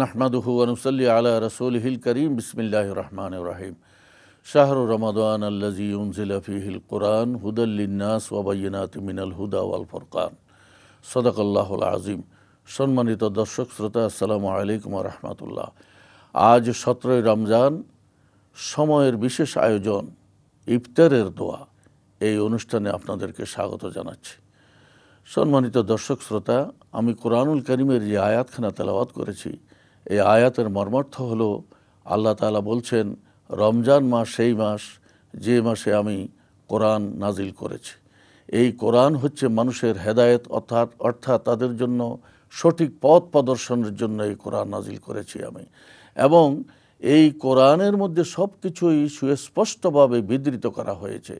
নাহমাদুহু ওয়া নুসাল্লি আলা রাসূলিহিল কারীম বিসমিল্লাহির রহমানির রহিম। শাহরু রমাদান আল্লাযী উনজিলা ফীহিল কুরআন হুদাল লিন-নাস ওয়া বায়্যিনাতিম মিনাল হুদা ওয়াল ফুরকান। সাদাকাল্লাহুল আযীম। সম্মানিত দর্শক শ্রোতা, আসসালামু আলাইকুম ওয়া রাহমাতুল্লাহ। আজ 17 রমজান, সময়ের বিশেষ আয়োজন ইফতারের দোয়া। এই অনুষ্ঠানে আপনাদেরকে স্বাগত জানাচ্ছি। সম্মানিত দর্শক শ্রোতা, আমি কোরআনুল কারীমের যে আয়াতখানা তেলাওয়াত করেছি, এই আয়াতের মর্মার্থ হলো আল্লাহ তাআলা বলছেন, রমজান মাস সেই মাস যে মাসে আমি কোরআন নাজিল করেছি। এই কোরআন হচ্ছে মানুষের হেদায়েত, অর্থাৎ তাদের জন্য সঠিক পথ প্রদর্শনের জন্য এই কোরআন নাজিল করেছি আমি। এবং এই কোরআনের মধ্যে সব কিছুই সুস্পষ্টভাবে বিধৃত করা হয়েছে।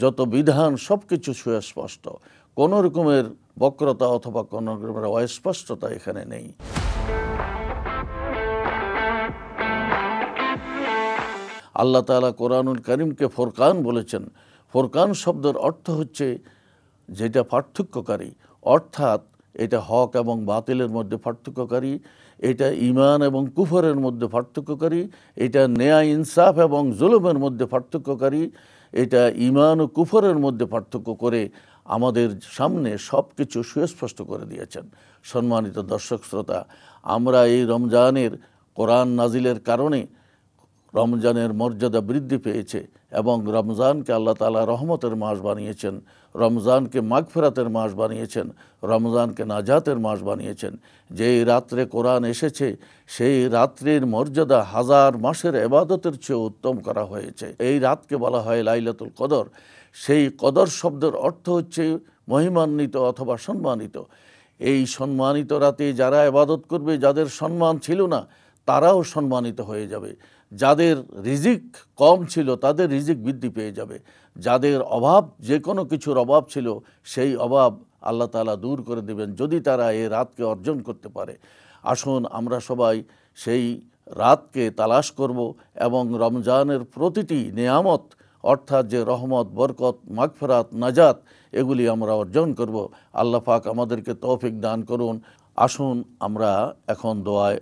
যত বিধান সব কিছু সুস্পষ্ট, কোনো রকমের বক্রতা অথবা কোনো রকমের অস্পষ্টতা এখানে নেই। আল্লাহ তাআলা কোরআনুল কারীমকে ফুরকান বলেছেন। ফুরকান শব্দের অর্থ হচ্ছে যেটা পার্থক্যকারী, অর্থাৎ এটা হক এবং বাতিলের মধ্যে পার্থক্যকারী, এটা ঈমান এবং কুফরের মধ্যে পার্থক্যকারী, এটা ন্যায় ইনসাফ এবং জুলুমের মধ্যে পার্থক্যকারী, এটা ঈমান ও কুফরের মধ্যে পার্থক্য করে আমাদের সামনে সব কিছু সুস্পষ্ট করে দিয়েছেন। সম্মানিত দর্শক শ্রোতা, আমরা এই রমজানের কোরআন নাজিলের কারণে রমজানের মর্যাদা বৃদ্ধি পেয়েছে এবং রমজানকে আল্লাহ তাআলা রহমতের মাস বানিয়েছেন, রমজানকে মাগফিরাতের মাস বানিয়েছেন, রমজানকে নাজাতের মাস বানিয়েছেন। যেই রাত্রে কোরআন এসেছে সেই রাত্রির মর্যাদা হাজার মাসের ইবাদতের চেয়ে উত্তম করা হয়েছে। এই রাতকে বলা হয় লাইলাতুল কদর। সেই কদর শব্দের অর্থ হচ্ছে মহিমান্বিত অথবা সম্মানিত। এই সম্মানিত রাতে যারা ইবাদত করবে, যাদের সম্মান ছিল না তারাও সম্মানিত হয়ে যাবে। যাদের রিজিক কম ছিল তাদের রিজিক বৃদ্ধি পেয়ে যাবে। যাদের অভাব, যে কোনো কিছুর অভাব ছিল, সেই অভাব আল্লাহ তাআলা দূর করে দেবেন যদি তারা এই রাতকে অর্জন করতে পারে। আসুন আমরা সবাই সেই রাতকে তালাশ করব এবং রমজানের প্রতিটি নেয়ামত, অর্থাৎ যে রহমত, বরকত, মাগফিরাত, নাজাত, এগুলি আমরা অর্জন করব। আল্লাহ পাক আমাদেরকে তৌফিক দান করুন। আসুন আমরা এখন দোয়ায়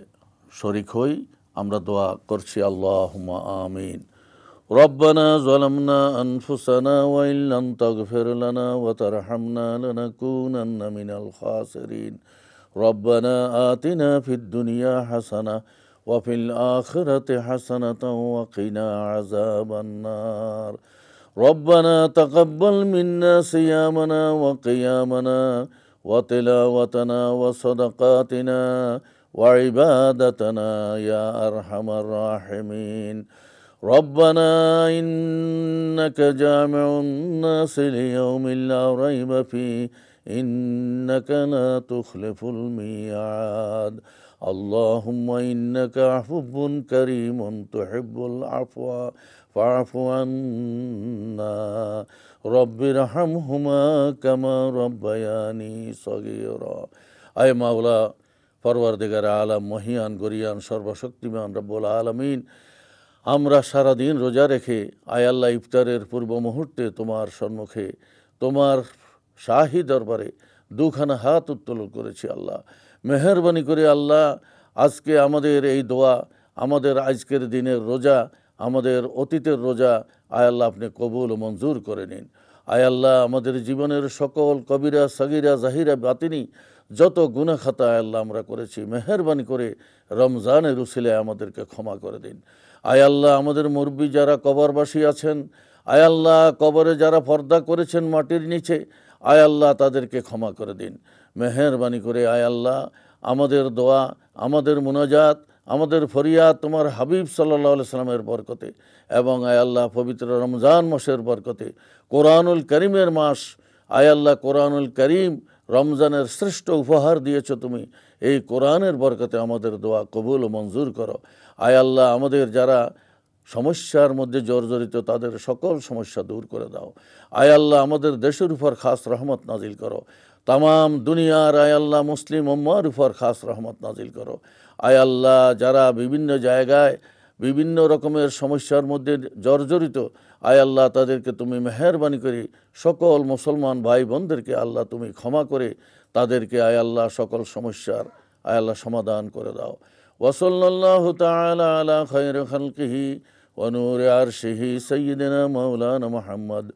শরীক হই। আমরা দোয়া করছি, আল্লাহুম্মা আমিন। রব্বানা যালামনা আনফুসানা ওয়া ইল্লাম তাগফির লানা ওয়া তারহামনা লানাকুনান্না মিনাল খাসিরিন। রব্বানা আতিনা ফিদ দুনিয়া হাসানা ওয়া ফিল আখিরাতি হাসানাতাও ওয়া কিনা আযাবান নার। রব্বানা তাকাব্বাল মিন্না সিয়ামানা ওয়া কিয়ামানা ওয়া তিলাওয়াতানা ওয়া সাদাকাতিনা وعبادتنا يا أرحم الراحمين. ربنا إنك جامع الناس ليوم لا ريب فيه إنك لا تخلف الميعاد. اللهم إنك عفو كريم تحب العفو فاعف عنا. رب ارحمهما كما ربياني صغيرا. أي مولا পরওয়ারদিগার আলম, মহিয়ান, গরিয়ান, সর্বশক্তিমান রব্বুল আলামিন, আমরা সারাদিন রোজা রেখে আয় আল্লাহ ইফতারের পূর্ব মুহূর্তে তোমার সম্মুখে, তোমার শাহী দরবারে দুখানা হাত উত্তোলন করেছি। আল্লাহ মেহেরবানি করে আল্লাহ আজকে আমাদের এই দোয়া, আমাদের আজকের দিনের রোজা, আমাদের অতীতের রোজা আয় আল্লাহ আপনি কবুল ও মঞ্জুর করে নিন। আয় আল্লাহ আমাদের জীবনের সকল কবিরা, সগীরা, জাহিরা, বাতিনি যত গুনাহ খাতা আয় আল্লাহ আমরা করেছি, মেহেরবানি করে রমজানের উসিলায় আমাদেরকে ক্ষমা করে দিন। আয় আল্লাহ আমাদের মুরব্বি যারা কবরবাসী আছেন, আয় আল্লাহ কবরে যারা পর্দা করেছেন মাটির নিচে, আয় আল্লাহ তাদেরকে ক্ষমা করে দিন। মেহেরবানি করে আয় আল্লাহ আমাদের দোয়া, আমাদের মুনাজাত, আমাদের ফরিয়াদ তোমার হাবিব সাল্লাল্লাহু আলাইহি সাল্লামের বরকতে এবং আয় আল্লাহ পবিত্র রমজান মাসের বরকতে, কোরআনুল কারীমের মাস, আয় আল্লাহ কোরআনুল কারীম রমজানের শ্রেষ্ঠ উপহার দিয়েছ তুমি, এই কোরআনের বরকতে আমাদের দোয়া কবুল ও মঞ্জুর করো। আয় আল্লাহ আমাদের যারা সমস্যার মধ্যে জর্জরিত তাদের সকল সমস্যা দূর করে দাও। আয় আল্লাহ আমাদের দেশের উপর খাস রহমত নাজিল করো। তামাম দুনিয়ার আয় আল্লাহ মুসলিম উম্মার উপর খাস রহমত নাজিল করো। আয় আল্লাহ যারা বিভিন্ন জায়গায় বিভিন্ন রকমের সমস্যার মধ্যে জর্জরিত, আয় আল্লাহ তাদেরকে তুমি মেহেরবানি করে সকল মুসলমান ভাই বোনদেরকে আল্লাহ তুমি ক্ষমা করে তাদেরকে আয় আল্লাহ সকল সমস্যার আয় আল্লাহ সমাধান করে দাও। ওয়াসাল্লাল্লাহু তাআলা আলা খায়রি খালকিহি ওয়া নূরি আরশিহি সাইয়্যিদিনা মাওলানা মুহাম্মদ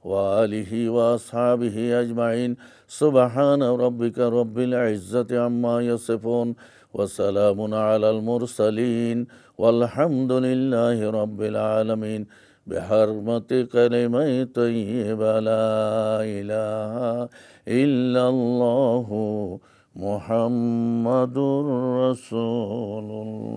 ওয়া আলিহি ওয়া আসহাবিহি আজমাইন। সুবহানা রাব্বিকা রাব্বিল ইজ্জাতি আম্মা ইয়াসিফুন ওয়া সালামুন আলাল মুরসালিন ওয়ালহামদুলিল্লাহি রাব্বিল আলামিন। বিহরমতি কালিমাই তাইয়্যিবা লা ইলাহা ইল্লাল্লাহু মুহাম্মাদুর রাসূলুল্লাহ।